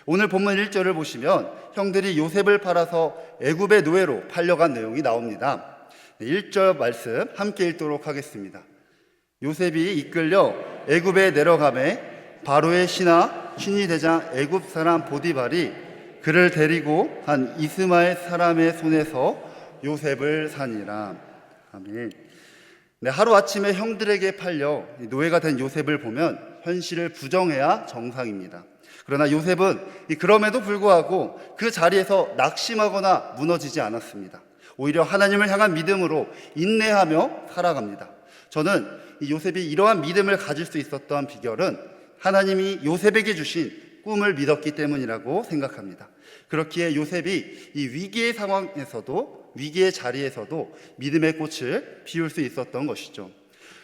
오늘 본문 1절을 보시면 형들이 요셉을 팔아서 애굽의 노예로 팔려간 내용이 나옵니다. 1절 말씀 함께 읽도록 하겠습니다. 요셉이 이끌려 애굽에 내려가매 바로의 신하 대장 애굽 사람 보디발이 그를 데리고 한 이스마엘 사람의 손에서 요셉을 사니라. 아멘. 하루아침에 형들에게 팔려 노예가 된 요셉을 보면 현실을 부정해야 정상입니다. 그러나 요셉은 그럼에도 불구하고 그 자리에서 낙심하거나 무너지지 않았습니다. 오히려 하나님을 향한 믿음으로 인내하며 살아갑니다. 저는 이 요셉이 이러한 믿음을 가질 수 있었던 비결은 하나님이 요셉에게 주신 꿈을 믿었기 때문이라고 생각합니다. 그렇기에 요셉이 이 위기의 상황에서도, 위기의 자리에서도 믿음의 꽃을 피울 수 있었던 것이죠.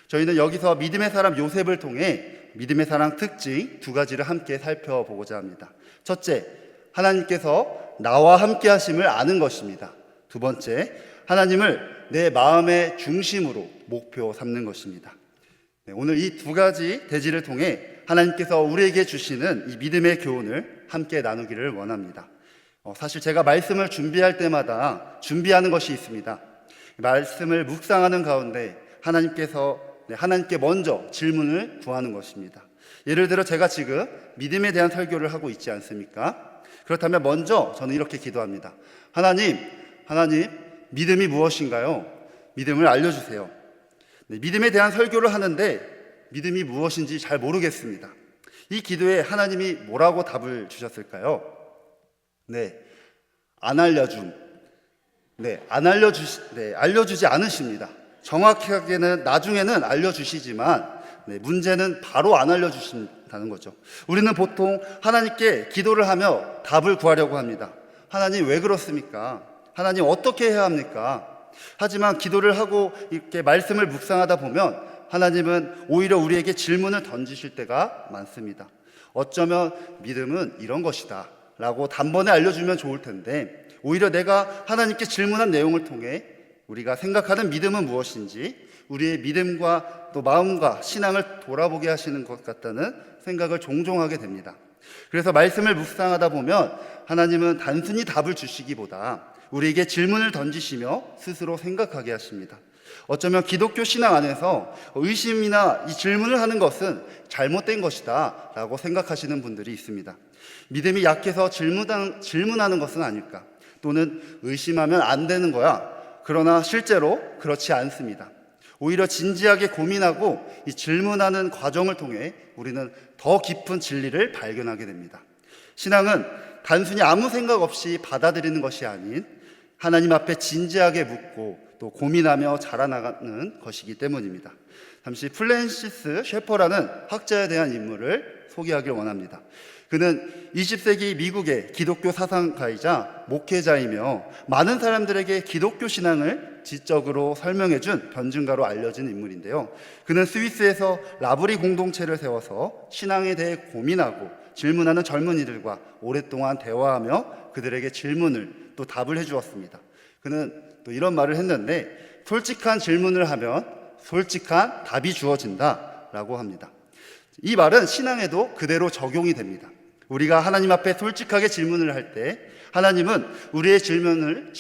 저희는 여기서 믿음의 사람 요셉을 통해 믿음의 사람 특징 두 가지를 함께 살펴보고자 합니다. 첫째, 하나님께서 나와 함께 하심을 아는 것입니다. 두 번째, 하나님을 내 마음의 중심으로 목표 삼는 것입니다. 오늘 이 두 가지 대지를 통해 하나님께서 우리에게 주시는 이 믿음의 교훈을 함께 나누기를 원합니다. 사실 제가 말씀을 준비할 때마다 준비하는 것이 있습니다. 말씀을 묵상하는 가운데 하나님께 먼저 질문을 구하는 것입니다. 예를 들어 제가 지금 믿음에 대한 설교를 하고 있지 않습니까? 그렇다면 먼저 저는 이렇게 기도합니다. 하나님, 믿음이 무엇인가요? 믿음을 알려주세요. 믿음에 대한 설교를 하는데 믿음이 무엇인지 잘 모르겠습니다. 이 기도에 하나님이 뭐라고 답을 주셨을까요? 알려주지 않으십니다. 정확하게는 나중에는 알려주시지만 문제는 바로 안 알려주신다는 거죠. 우리는 보통 하나님께 기도를 하며 답을 구하려고 합니다. 하나님 왜 그렇습니까? 하나님 어떻게 해야 합니까? 하지만 기도를 하고 이렇게 말씀을 묵상하다 보면 하나님은 오히려 우리에게 질문을 던지실 때가 많습니다. 어쩌면 믿음은 이런 것이다 라고 단번에 알려주면 좋을 텐데 오히려 내가 하나님께 질문한 내용을 통해 우리가 생각하는 믿음은 무엇인지 우리의 믿음과 또 마음과 신앙을 돌아보게 하시는 것 같다는 생각을 종종 하게 됩니다. 그래서 말씀을 묵상하다 보면 하나님은 단순히 답을 주시기보다 우리에게 질문을 던지시며 스스로 생각하게 하십니다. 어쩌면 기독교 신앙 안에서 의심이나 이 질문을 하는 것은 잘못된 것이다 라고 생각하시는 분들이 있습니다. 믿음이 약해서 질문하는 것은 아닐까, 또는 의심하면 안 되는 거야. 그러나 실제로 그렇지 않습니다. 오히려 진지하게 고민하고 이 질문하는 과정을 통해 우리는 더 깊은 진리를 발견하게 됩니다. 신앙은 단순히 아무 생각 없이 받아들이는 것이 아닌 하나님 앞에 진지하게 묻고 또 고민하며 자라나가는 것이기 때문입니다. 잠시 플랜시스 셰퍼라는 학자에 대한 인물을 소개하길 원합니다. 그는 20세기 미국의 기독교 사상가이자 목회자이며 많은 사람들에게 기독교 신앙을 지적으로 설명해준 변증가로 알려진 인물인데요. 그는 스위스에서 라브리 공동체를 세워서 신앙에 대해 고민하고 질문하는 젊은이들과 오랫동안 대화하며 그들에게 질문을 또 답을 해주었습니다. 그는 또 이런 말을 했는데, 솔직한 질문을 하면 솔직한 답이 주어진다 라고 합니다. 이 말은 신앙에도 그대로 적용이 됩니다. 우리가 하나님 앞에 솔직하게 질문을 할 때 하나님은 우리의 질문을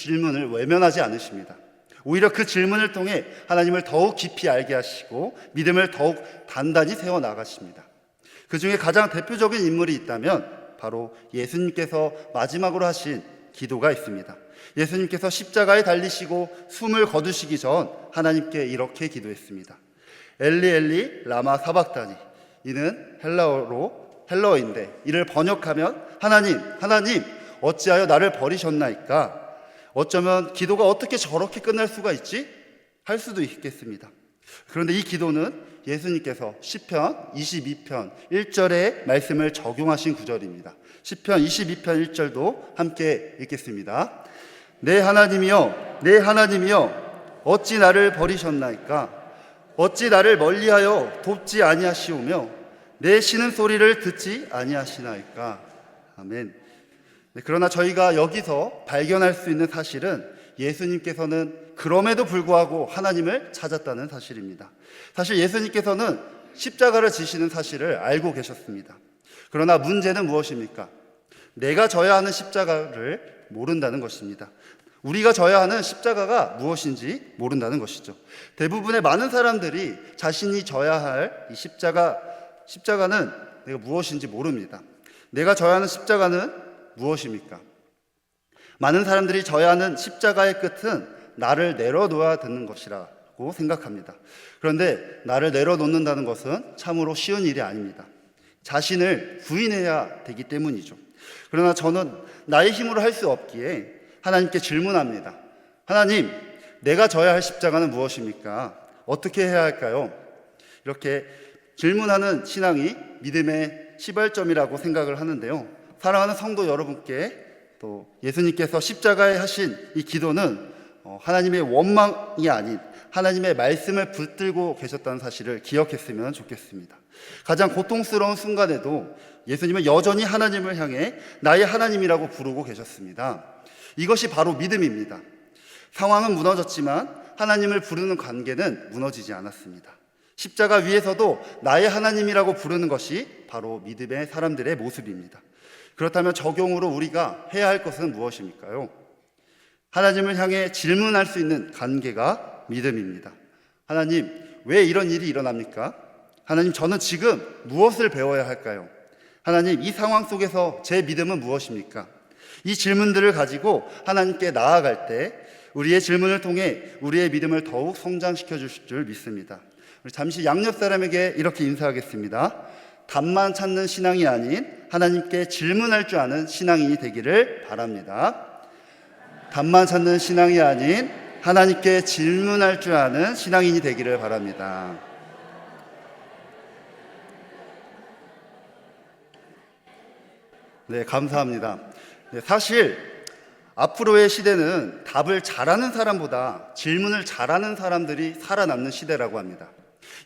외면하지 않으십니다. 오히려 그 질문을 통해 하나님을 더욱 깊이 알게 하시고 믿음을 더욱 단단히 세워나가십니다. 그 중에 가장 대표적인 인물이 있다면 바로 예수님께서 마지막으로 하신 기도가 있습니다. 예수님께서 십자가에 달리시고 숨을 거두시기 전 하나님께 이렇게 기도했습니다. 엘리 엘리 라마 사박다니. 이는 헬라어인데 이를 번역하면 하나님 어찌하여 나를 버리셨나이까. 어쩌면 기도가 어떻게 저렇게 끝날 수가 있지? 할 수도 있겠습니다. 그런데 이 기도는 예수님께서 시편 22편 1절의 말씀을 적용하신 구절입니다. 시편 22편 1절도 함께 읽겠습니다. 내 하나님이여 어찌 나를 버리셨나이까. 어찌 나를 멀리하여 돕지 아니하시오며 내 쉬는 소리를 듣지 아니하시나이까. 아멘. 그러나 저희가 여기서 발견할 수 있는 사실은 예수님께서는 그럼에도 불구하고 하나님을 찾았다는 사실입니다. 사실 예수님께서는 십자가를 지시는 사실을 알고 계셨습니다. 그러나 문제는 무엇입니까? 내가 져야 하는 십자가를 모른다는 것입니다. 우리가 져야 하는 십자가가 무엇인지 모른다는 것이죠. 대부분의 많은 사람들이 자신이 져야 할 이 십자가는 내가 무엇인지 모릅니다. 내가 져야 하는 십자가는 무엇입니까? 많은 사람들이 져야 하는 십자가의 끝은 나를 내려놓아야 되는 것이라고 생각합니다. 그런데 나를 내려놓는다는 것은 참으로 쉬운 일이 아닙니다. 자신을 부인해야 되기 때문이죠. 그러나 저는 나의 힘으로 할 수 없기에 하나님께 질문합니다. 하나님, 내가 져야 할 십자가는 무엇입니까? 어떻게 해야 할까요? 이렇게 질문하는 신앙이 믿음의 시발점이라고 생각을 하는데요. 사랑하는 성도 여러분께 또 예수님께서 십자가에 하신 이 기도는 하나님의 원망이 아닌 하나님의 말씀을 붙들고 계셨다는 사실을 기억했으면 좋겠습니다. 가장 고통스러운 순간에도 예수님은 여전히 하나님을 향해 나의 하나님이라고 부르고 계셨습니다. 이것이 바로 믿음입니다. 상황은 무너졌지만 하나님을 부르는 관계는 무너지지 않았습니다. 십자가 위에서도 나의 하나님이라고 부르는 것이 바로 믿음의 사람들의 모습입니다. 그렇다면 적용으로 우리가 해야 할 것은 무엇입니까요? 하나님을 향해 질문할 수 있는 관계가 믿음입니다. 하나님, 왜 이런 일이 일어납니까? 하나님, 저는 지금 무엇을 배워야 할까요? 하나님, 이 상황 속에서 제 믿음은 무엇입니까? 이 질문들을 가지고 하나님께 나아갈 때 우리의 질문을 통해 우리의 믿음을 더욱 성장시켜 주실 줄 믿습니다. 우리 잠시 양옆 사람에게 이렇게 인사하겠습니다. 답만 찾는 신앙이 아닌 하나님께 질문할 줄 아는 신앙인이 되기를 바랍니다. 답만 찾는 신앙이 아닌 하나님께 질문할 줄 아는 신앙인이 되기를 바랍니다. 네, 감사합니다. 네, 사실 앞으로의 시대는 답을 잘하는 사람보다 질문을 잘하는 사람들이 살아남는 시대라고 합니다.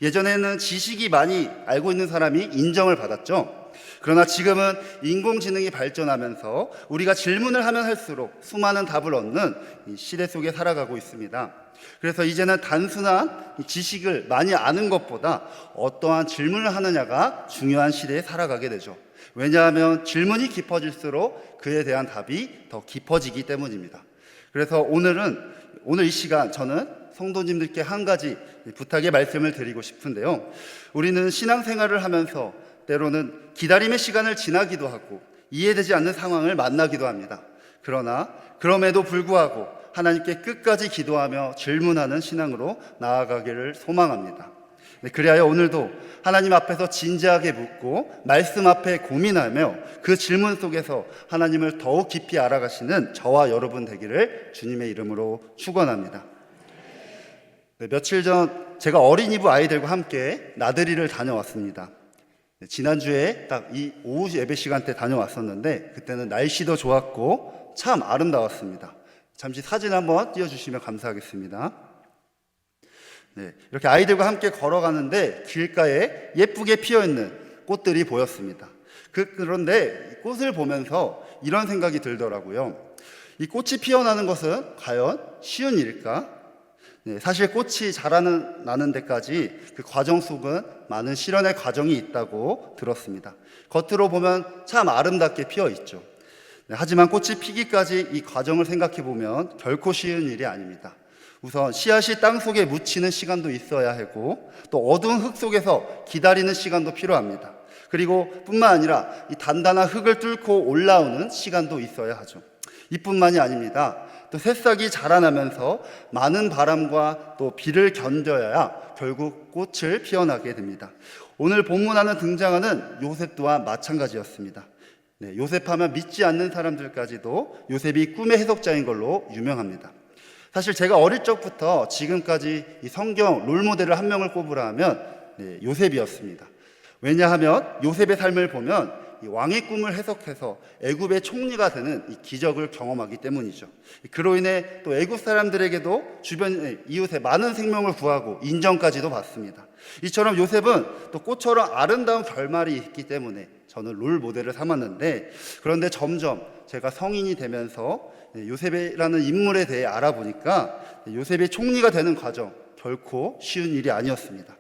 예전에는 지식이 많이 알고 있는 사람이 인정을 받았죠. 그러나 지금은 인공지능이 발전하면서 우리가 질문을 하면 할수록 수많은 답을 얻는 이 시대 속에 살아가고 있습니다. 그래서 이제는 단순한 지식을 많이 아는 것보다 어떠한 질문을 하느냐가 중요한 시대에 살아가게 되죠. 왜냐하면 질문이 깊어질수록 그에 대한 답이 더 깊어지기 때문입니다. 그래서 오늘 이 시간 저는 성도님들께 한 가지 부탁의 말씀을 드리고 싶은데요. 우리는 신앙생활을 하면서 때로는 기다림의 시간을 지나기도 하고 이해되지 않는 상황을 만나기도 합니다. 그러나 그럼에도 불구하고 하나님께 끝까지 기도하며 질문하는 신앙으로 나아가기를 소망합니다. 그리하여 오늘도 하나님 앞에서 진지하게 묻고 말씀 앞에 고민하며 그 질문 속에서 하나님을 더욱 깊이 알아가시는 저와 여러분 되기를 주님의 이름으로 축원합니다. 며칠 전 제가 어린이부 아이들과 함께 나들이를 다녀왔습니다. 지난주에 딱 이 오후 예배 시간대 다녀왔었는데 그때는 날씨도 좋았고 참 아름다웠습니다. 잠시 사진 한번 띄워주시면 감사하겠습니다. 네, 이렇게 아이들과 함께 걸어가는데 길가에 예쁘게 피어있는 꽃들이 보였습니다. 그런데 꽃을 보면서 이런 생각이 들더라고요. 이 꽃이 피어나는 것은 과연 쉬운 일일까? 네, 사실 꽃이 자라나는 데까지 그 과정 속은 많은 실현의 과정이 있다고 들었습니다. 겉으로 보면 참 아름답게 피어 있죠. 네, 하지만 꽃이 피기까지 이 과정을 생각해 보면 결코 쉬운 일이 아닙니다. 우선 씨앗이 땅 속에 묻히는 시간도 있어야 하고 또 어두운 흙 속에서 기다리는 시간도 필요합니다. 그리고 뿐만 아니라 이 단단한 흙을 뚫고 올라오는 시간도 있어야 하죠. 이뿐만이 아닙니다. 또 새싹이 자라나면서 많은 바람과 또 비를 견뎌야 결국 꽃을 피어나게 됩니다. 오늘 본문 안에 등장하는 요셉 또한 마찬가지였습니다. 네, 요셉하면 믿지 않는 사람들까지도 요셉이 꿈의 해석자인 걸로 유명합니다. 사실 제가 어릴 적부터 지금까지 이 성경 롤모델을 한 명을 꼽으라 하면 요셉이었습니다. 왜냐하면 요셉의 삶을 보면 이 왕의 꿈을 해석해서 애굽의 총리가 되는 이 기적을 경험하기 때문이죠. 그로 인해 또 애굽 사람들에게도 주변 이웃에 많은 생명을 구하고 인정까지도 받습니다. 이처럼 요셉은 또 꽃처럼 아름다운 결말이 있기 때문에 저는 롤 모델을 삼았는데, 그런데 점점 제가 성인이 되면서 요셉이라는 인물에 대해 알아보니까 요셉이 총리가 되는 과정 결코 쉬운 일이 아니었습니다.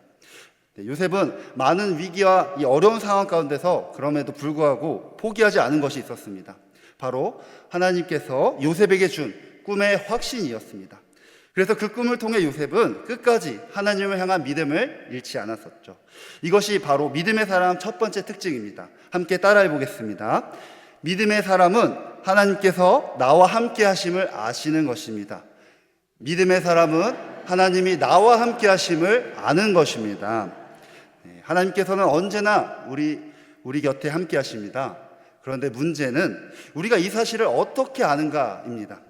요셉은 많은 위기와 이 어려운 상황 가운데서 그럼에도 불구하고 포기하지 않은 것이 있었습니다. 바로 하나님께서 요셉에게 준 꿈의 확신이었습니다. 그래서 그 꿈을 통해 요셉은 끝까지 하나님을 향한 믿음을 잃지 않았었죠. 이것이 바로 믿음의 사람 첫 번째 특징입니다. 함께 따라해 보겠습니다. 믿음의 사람은 하나님께서 나와 함께 하심을 아시는 것입니다. 믿음의 사람은 하나님이 나와 함께 하심을 아는 것입니다. 하나님께서는 언제나 우리 곁에 함께 하십니다. 그런데 문제는 우리가 이 사실을 어떻게 아는가입니다.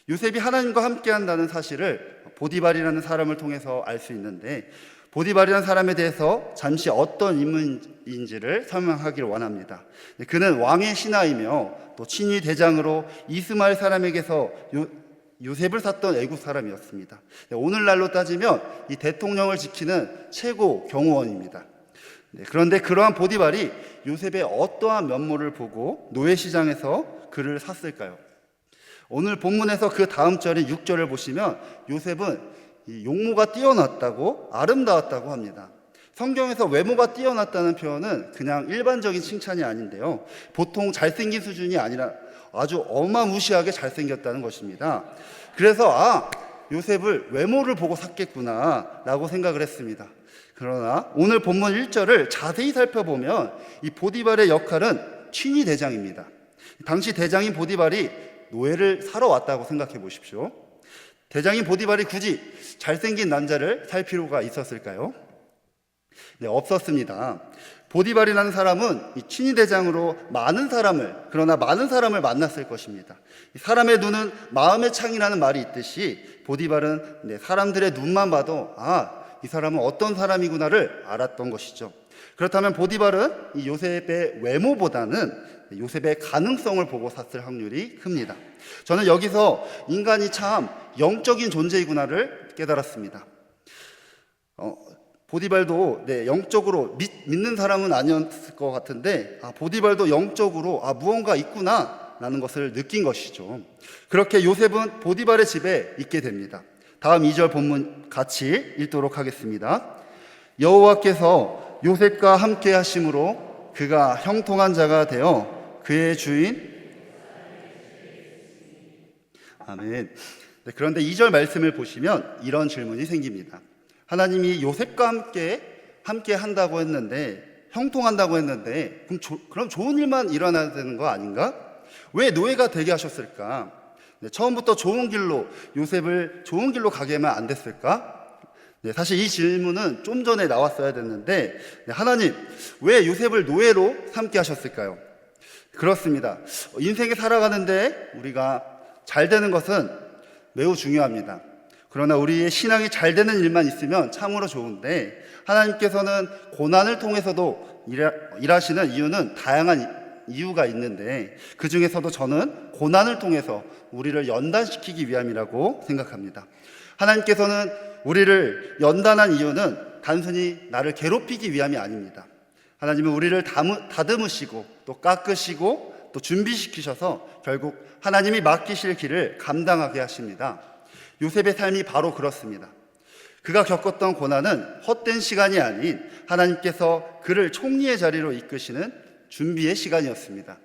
요셉이 하나님과 함께 한다는 사실을 보디발이라는 사람을 통해서 알 수 있는데, 보디발이라는 사람에 대해서 잠시 어떤 인물인지를 설명하기를 원합니다. 그는 왕의 신하이며 또 친위 대장으로 이스마엘 사람에게서 요셉을 샀던 애굽 사람이었습니다. 오늘날로 따지면 이 대통령을 지키는 최고 경호원입니다. 그런데 그러한 보디발이 요셉의 어떠한 면모를 보고 노예시장에서 그를 샀을까요? 오늘 본문에서 그 다음 절인 6절을 보시면 요셉은 이 용모가 뛰어났다고, 아름다웠다고 합니다. 성경에서 외모가 뛰어났다는 표현은 그냥 일반적인 칭찬이 아닌데요, 보통 잘생긴 수준이 아니라 아주 어마무시하게 잘생겼다는 것입니다. 그래서 요셉을 외모를 보고 샀겠구나 라고 생각을 했습니다. 그러나 오늘 본문 1절을 자세히 살펴보면 이 보디발의 역할은 친위 대장입니다. 당시 대장인 보디발이 노예를 사러 왔다고 생각해 보십시오. 대장인 보디발이 굳이 잘생긴 남자를 살 필요가 있었을까요? 네, 없었습니다. 보디발이라는 사람은 이 친위 대장으로 그러나 많은 사람을 만났을 것입니다. 사람의 눈은 마음의 창이라는 말이 있듯이 보디발은 사람들의 눈만 봐도 이 사람은 어떤 사람이구나를 알았던 것이죠. 그렇다면 보디발은 이 요셉의 외모보다는 요셉의 가능성을 보고 샀을 확률이 큽니다. 저는 여기서 인간이 참 영적인 존재이구나를 깨달았습니다. 보디발도 영적으로 믿는 사람은 아니었을 것 같은데 보디발도 영적으로 무언가 있구나 라는 것을 느낀 것이죠. 그렇게 요셉은 보디발의 집에 있게 됩니다. 다음 2절 본문 같이 읽도록 하겠습니다. 여호와께서 요셉과 함께 하심으로 그가 형통한 자가 되어 그의 주인 아멘. 그런데 2절 말씀을 보시면 이런 질문이 생깁니다. 하나님이 요셉과 함께 한다고 했는데, 형통한다고 했는데, 그럼 좋은 일만 일어나야 되는 거 아닌가? 왜 노예가 되게 하셨을까? 처음부터 요셉을 좋은 길로 가게 하면 안 됐을까? 사실 이 질문은 좀 전에 나왔어야 됐는데, 하나님, 왜 요셉을 노예로 삼게 하셨을까요? 그렇습니다. 인생에 살아가는데 우리가 잘 되는 것은 매우 중요합니다. 그러나 우리의 신앙이 잘 되는 일만 있으면 참으로 좋은데, 하나님께서는 고난을 통해서도 일하시는 이유는 다양한 이유가 있는데, 그 중에서도 저는 고난을 통해서 우리를 연단시키기 위함이라고 생각합니다. 하나님께서는 우리를 연단한 이유는 단순히 나를 괴롭히기 위함이 아닙니다. 하나님은 우리를 다듬으시고 또 깎으시고 또 준비시키셔서 결국 하나님이 맡기실 길을 감당하게 하십니다. 요셉의 삶이 바로 그렇습니다. 그가 겪었던 고난은 헛된 시간이 아닌 하나님께서 그를 총리의 자리로 이끄시는 준비의 시간이었습니다.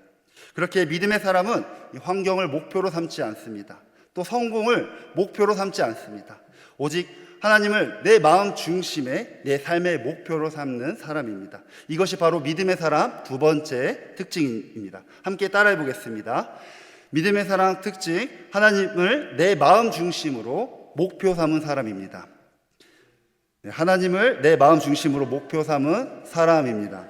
그렇게 믿음의 사람은 환경을 목표로 삼지 않습니다. 또 성공을 목표로 삼지 않습니다. 오직 하나님을 내 마음 중심에 내 삶의 목표로 삼는 사람입니다. 이것이 바로 믿음의 사람 두 번째 특징입니다. 함께 따라해 보겠습니다. 믿음의 사람 특징, 하나님을 내 마음 중심으로 목표 삼은 사람입니다. 하나님을 내 마음 중심으로 목표 삼은 사람입니다.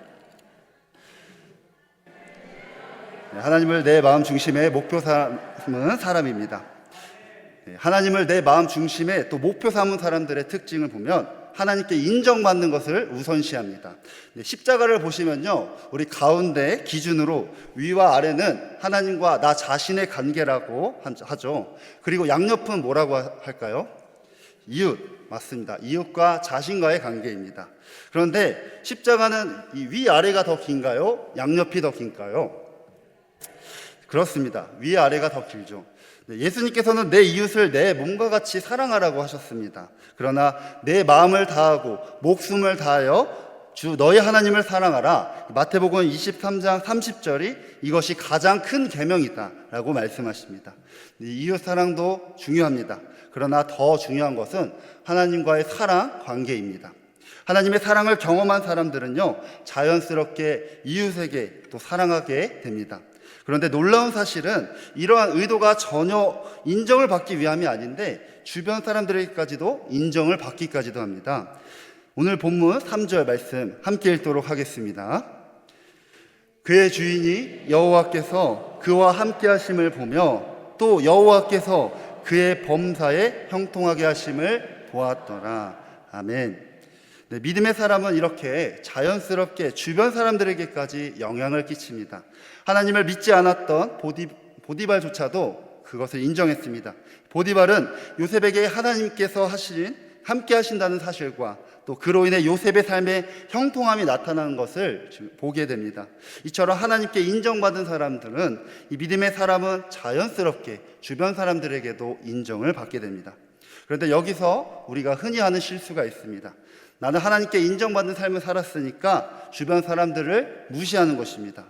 하나님을 내 마음 중심에 목표 삼은 사람입니다. 하나님을 내 마음 중심에 또 목표 삼은 사람들의 특징을 보면 하나님께 인정받는 것을 우선시합니다. 십자가를 보시면요, 우리 가운데 기준으로 위와 아래는 하나님과 나 자신의 관계라고 하죠. 그리고 양옆은 뭐라고 할까요? 이웃, 맞습니다. 이웃과 자신과의 관계입니다. 그런데 십자가는 이 위아래가 더 긴가요? 양옆이 더 긴가요? 그렇습니다. 위아래가 더 길죠. 예수님께서는 내 이웃을 내 몸과 같이 사랑하라고 하셨습니다. 그러나 내 마음을 다하고 목숨을 다하여 주 너희 하나님을 사랑하라. 마태복음 23장 30절이 이것이 가장 큰 계명이다 라고 말씀하십니다. 이웃 사랑도 중요합니다. 그러나 더 중요한 것은 하나님과의 사랑 관계입니다. 하나님의 사랑을 경험한 사람들은요, 자연스럽게 이웃에게 또 사랑하게 됩니다. 그런데 놀라운 사실은 이러한 의도가 전혀 인정을 받기 위함이 아닌데 주변 사람들에게까지도 인정을 받기까지도 합니다. 오늘 본문 3절 말씀 함께 읽도록 하겠습니다. 그의 주인이 여호와께서 그와 함께 하심을 보며 또 여호와께서 그의 범사에 형통하게 하심을 보았더라. 아멘. 네, 믿음의 사람은 이렇게 자연스럽게 주변 사람들에게까지 영향을 끼칩니다. 하나님을 믿지 않았던 보디발조차도 그것을 인정했습니다. 보디발은 요셉에게 하나님께서 함께 하신다는 사실과 또 그로 인해 요셉의 삶에 형통함이 나타나는 것을 보게 됩니다. 이처럼 하나님께 인정받은 사람들은, 이 믿음의 사람은 자연스럽게 주변 사람들에게도 인정을 받게 됩니다. 그런데 여기서 우리가 흔히 하는 실수가 있습니다. 나는 하나님께 인정받는 삶을 살았으니까 주변 사람들을 무시하는 것입니다.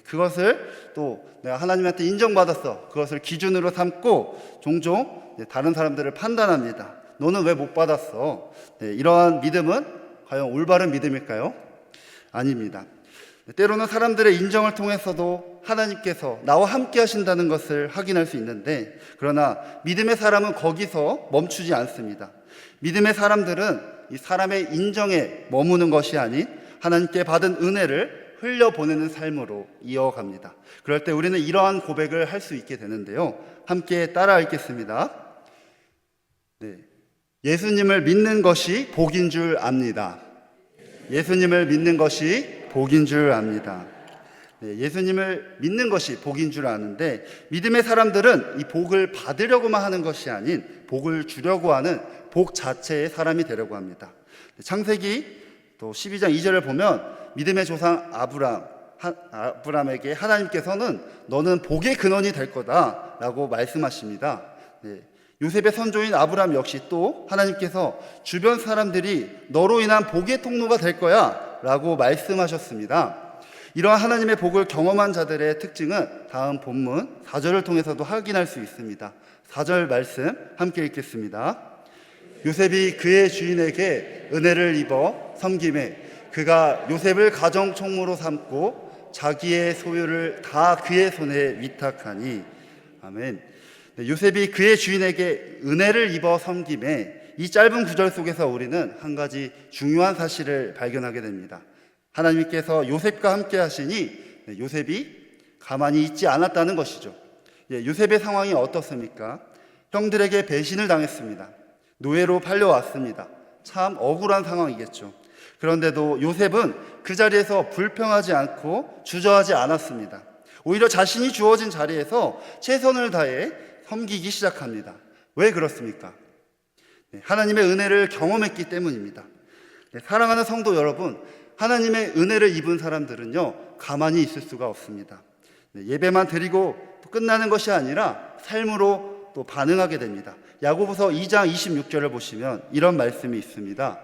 그것을 또 내가 하나님한테 인정받았어, 그것을 기준으로 삼고 종종 다른 사람들을 판단합니다. 너는 왜 못 받았어? 이러한 믿음은 과연 올바른 믿음일까요? 아닙니다. 때로는 사람들의 인정을 통해서도 하나님께서 나와 함께 하신다는 것을 확인할 수 있는데, 그러나 믿음의 사람은 거기서 멈추지 않습니다. 믿음의 사람들은 이 사람의 인정에 머무는 것이 아닌 하나님께 받은 은혜를 흘려보내는 삶으로 이어갑니다. 그럴 때 우리는 이러한 고백을 할 수 있게 되는데요, 함께 따라 읽겠습니다. 네. 예수님을 믿는 것이 복인 줄 압니다. 예수님을 믿는 것이 복인 줄 압니다. 네, 예수님을 믿는 것이 복인 줄 아는데, 믿음의 사람들은 이 복을 받으려고만 하는 것이 아닌 복을 주려고 하는 복 자체의 사람이 되려고 합니다. 창세기 또 12장 2절을 보면 믿음의 조상 아브람에게 하나님께서는 너는 복의 근원이 될 거다 라고 말씀하십니다. 네, 요셉의 선조인 아브람 역시 또 하나님께서 주변 사람들이 너로 인한 복의 통로가 될 거야 라고 말씀하셨습니다. 이러한 하나님의 복을 경험한 자들의 특징은 다음 본문 4절을 통해서도 확인할 수 있습니다. 4절 말씀 함께 읽겠습니다. 요셉이 그의 주인에게 은혜를 입어 섬김에 그가 요셉을 가정 총무로 삼고 자기의 소유를 다 그의 손에 위탁하니. 아멘. 네, 요셉이 그의 주인에게 은혜를 입어 섬김에, 이 짧은 구절 속에서 우리는 한 가지 중요한 사실을 발견하게 됩니다. 하나님께서 요셉과 함께 하시니 요셉이 가만히 있지 않았다는 것이죠. 요셉의 상황이 어떻습니까? 형들에게 배신을 당했습니다. 노예로 팔려왔습니다. 참 억울한 상황이겠죠. 그런데도 요셉은 그 자리에서 불평하지 않고 주저하지 않았습니다. 오히려 자신이 주어진 자리에서 최선을 다해 섬기기 시작합니다. 왜 그렇습니까? 하나님의 은혜를 경험했기 때문입니다. 사랑하는 성도 여러분, 하나님의 은혜를 입은 사람들은요, 가만히 있을 수가 없습니다. 예배만 드리고 또 끝나는 것이 아니라 삶으로 또 반응하게 됩니다. 야고보서 2장 26절을 보시면 이런 말씀이 있습니다.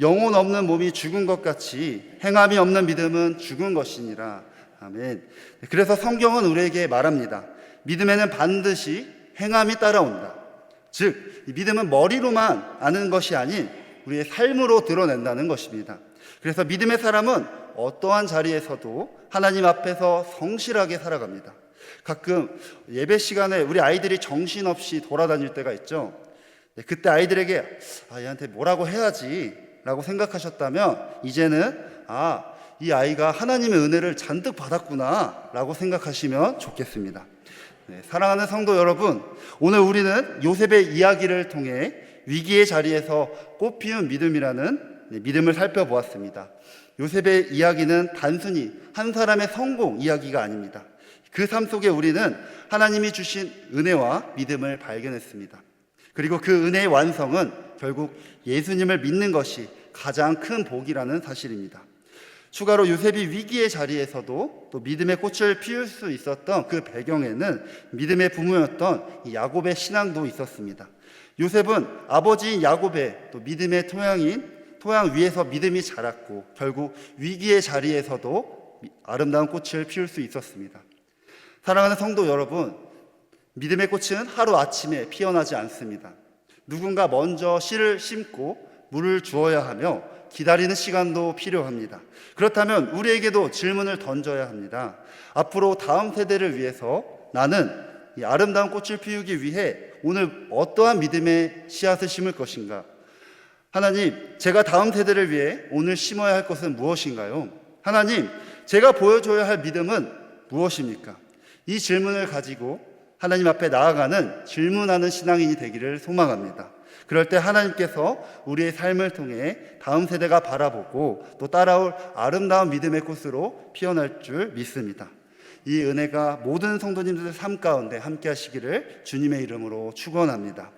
영혼 없는 몸이 죽은 것 같이 행함이 없는 믿음은 죽은 것이니라. 아멘. 그래서 성경은 우리에게 말합니다. 믿음에는 반드시 행함이 따라온다. 즉, 이 믿음은 머리로만 아는 것이 아닌 우리의 삶으로 드러낸다는 것입니다. 그래서 믿음의 사람은 어떠한 자리에서도 하나님 앞에서 성실하게 살아갑니다. 가끔 예배 시간에 우리 아이들이 정신없이 돌아다닐 때가 있죠. 그때 아이들에게 얘한테 뭐라고 해야지 라고 생각하셨다면, 이제는 이 아이가 하나님의 은혜를 잔뜩 받았구나 라고 생각하시면 좋겠습니다. 사랑하는 성도 여러분, 오늘 우리는 요셉의 이야기를 통해 위기의 자리에서 꽃피운 믿음이라는 믿음을 살펴보았습니다. 요셉의 이야기는 단순히 한 사람의 성공 이야기가 아닙니다. 그 삶 속에 우리는 하나님이 주신 은혜와 믿음을 발견했습니다. 그리고 그 은혜의 완성은 결국 예수님을 믿는 것이 가장 큰 복이라는 사실입니다. 추가로 요셉이 위기의 자리에서도 또 믿음의 꽃을 피울 수 있었던 그 배경에는 믿음의 부모였던 이 야곱의 신앙도 있었습니다. 요셉은 아버지인 야곱의 또 믿음의 토양 위에서 믿음이 자랐고 결국 위기의 자리에서도 아름다운 꽃을 피울 수 있었습니다. 사랑하는 성도 여러분, 믿음의 꽃은 하루아침에 피어나지 않습니다. 누군가 먼저 씨를 심고 물을 주어야 하며 기다리는 시간도 필요합니다. 그렇다면 우리에게도 질문을 던져야 합니다. 앞으로 다음 세대를 위해서 나는 이 아름다운 꽃을 피우기 위해 오늘 어떠한 믿음의 씨앗을 심을 것인가? 하나님, 제가 다음 세대를 위해 오늘 심어야 할 것은 무엇인가요? 하나님, 제가 보여줘야 할 믿음은 무엇입니까? 이 질문을 가지고 하나님 앞에 나아가는 질문하는 신앙인이 되기를 소망합니다. 그럴 때 하나님께서 우리의 삶을 통해 다음 세대가 바라보고 또 따라올 아름다운 믿음의 꽃으로 피어날 줄 믿습니다. 이 은혜가 모든 성도님들의 삶 가운데 함께 하시기를 주님의 이름으로 축원합니다.